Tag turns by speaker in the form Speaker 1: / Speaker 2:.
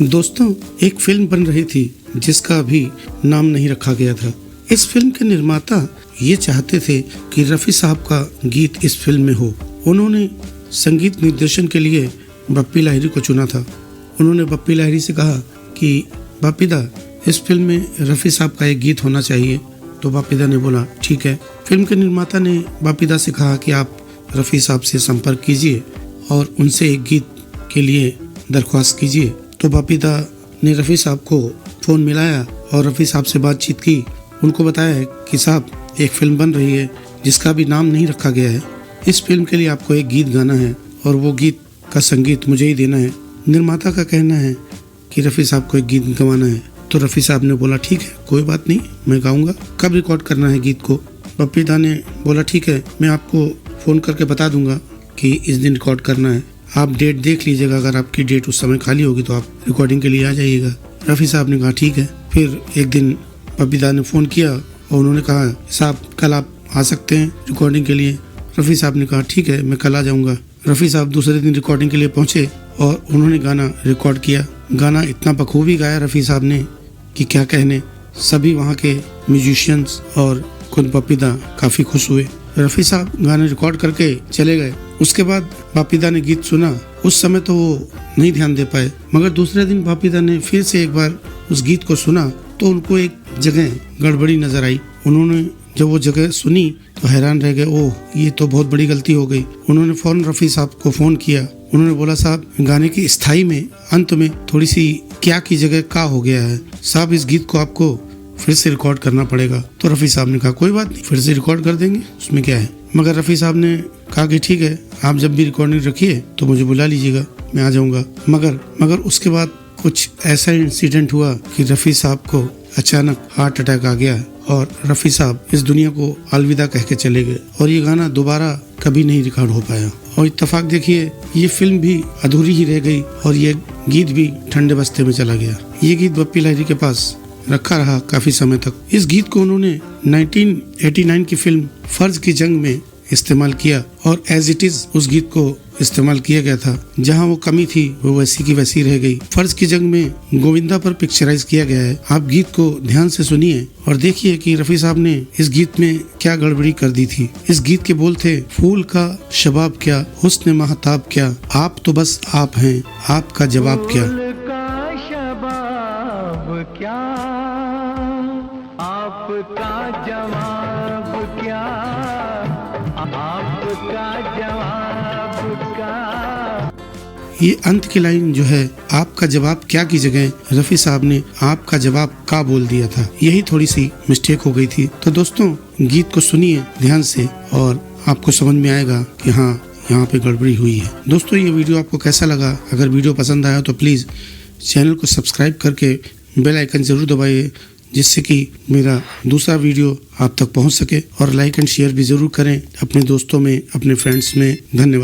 Speaker 1: दोस्तों, एक फिल्म बन रही थी जिसका अभी नाम नहीं रखा गया था। इस फिल्म के निर्माता ये चाहते थे कि रफ़ी साहब का गीत इस फिल्म में हो। उन्होंने संगीत निर्देशन के लिए बप्पी लाहिरी को चुना था। उन्होंने बप्पी लाहिरी से कहा कि बापीदा, इस फिल्म में रफ़ी साहब का एक गीत होना चाहिए। तो बापीदा ने बोला ठीक है। फिल्म के निर्माता ने बापीदा से कहा कि आप रफ़ी साहब से संपर्क कीजिए और उनसे एक गीत के लिए दरख्वास्त कीजिए। तो बापीदा ने रफ़ी साहब को फ़ोन मिलाया और रफ़ी साहब से बातचीत की। उनको बताया कि साहब, एक फ़िल्म बन रही है जिसका भी नाम नहीं रखा गया है। इस फिल्म के लिए आपको एक गीत गाना है और वो गीत का संगीत मुझे ही देना है। निर्माता का कहना है कि रफ़ी साहब को एक गीत गवाना है। तो रफ़ी साहब ने बोला ठीक है, कोई बात नहीं, मैं गाऊंगा। कब रिकॉर्ड करना है गीत को? बापीदा ने बोला ठीक है, मैं आपको फ़ोन करके बता दूंगा कि इस दिन रिकॉर्ड करना है। आप डेट देख लीजिएगा, अगर आपकी डेट उस समय खाली होगी तो आप रिकॉर्डिंग के लिए आ जाइएगा। रफ़ी साहब ने कहा ठीक है। फिर एक दिन बापीदा ने फ़ोन किया और उन्होंने कहा साहब, कल आप आ सकते हैं रिकॉर्डिंग के लिए? रफ़ी साहब ने कहा ठीक है, मैं कल आ जाऊँगा। रफ़ी साहब दूसरे दिन रिकॉर्डिंग के लिए पहुँचे और उन्होंने गाना रिकॉर्ड किया। गाना इतना बखूबी गाया रफ़ी साहब ने कि क्या कहने। सभी वहाँ के म्यूजिशियंस और खुद बापीदा काफ़ी खुश हुए। रफ़ी साहब गाने रिकॉर्ड करके चले गए। उसके बाद बापीदा ने गीत सुना। उस समय तो वो नहीं ध्यान दे पाए, मगर दूसरे दिन बापीदा ने फिर से एक बार उस गीत को सुना तो उनको एक जगह गड़बड़ी नजर आई। उन्होंने जब वो जगह सुनी तो हैरान रह गए, ओह, ये तो बहुत बड़ी गलती हो गई। उन्होंने फ़ौरन रफ़ी साहब को फ़ोन किया। उन्होंने बोला साहब, गाने की स्थाई में अंत में थोड़ी सी क्या की जगह का हो गया है साहब, इस गीत को आपको फिर से रिकॉर्ड करना पड़ेगा। तो रफ़ी साहब ने कहा कोई बात नहीं, फिर से रिकॉर्ड कर देंगे, उसमें क्या है। मगर रफ़ी साहब ने कहा कि ठीक है, आप जब भी रिकॉर्डिंग रखिए तो मुझे बुला लीजिएगा, मैं आ जाऊंगा। मगर उसके बाद कुछ ऐसा इंसिडेंट हुआ कि रफ़ी साहब को अचानक हार्ट अटैक आ गया और रफ़ी साहब इस दुनिया को अलविदा कह के चले गए और ये गाना दोबारा कभी नहीं रिकॉर्ड हो पाया। और इत्तेफाक देखिए, ये फिल्म भी अधूरी ही रह गई और ये गीत भी ठंडे बस्ते में चला गया। ये गीत बप्पी लाहिरी के पास रखा रहा काफी समय तक। इस गीत को उन्होंने 1989 की फिल्म फर्ज की जंग में इस्तेमाल किया और एज इट इज उस गीत को इस्तेमाल किया गया था। जहां वो कमी थी वो वैसी की वैसी रह गई। फर्ज की जंग में गोविंदा पर पिक्चराइज किया गया है। आप गीत को ध्यान से सुनिए और देखिए कि रफ़ी साहब ने इस गीत में क्या गड़बड़ी कर दी थी। इस गीत के बोल थे, फूल का शबाब क्या, हुस्न महताब क्या, आप तो बस आप हैं, आपका जवाब क्या।
Speaker 2: क्या आपका जवाब क्या, आपका जवाब क्या।
Speaker 1: ये अंत की लाइन जो है, आपका जवाब क्या की जगह रफ़ी साहब ने आपका जवाब का बोल दिया था। यही थोड़ी सी मिस्टेक हो गई थी। तो दोस्तों, गीत को सुनिए ध्यान से और आपको समझ में आएगा कि हाँ, यहाँ पे गड़बड़ी हुई है। दोस्तों, ये वीडियो आपको कैसा लगा? अगर वीडियो पसंद आया तो प्लीज़ चैनल को सब्सक्राइब करके बेल आइकन जरूर दबाइए, जिससे कि मेरा दूसरा वीडियो आप तक पहुंच सके। और लाइक एंड शेयर भी जरूर करें अपने दोस्तों में, अपने फ्रेंड्स में। धन्यवाद।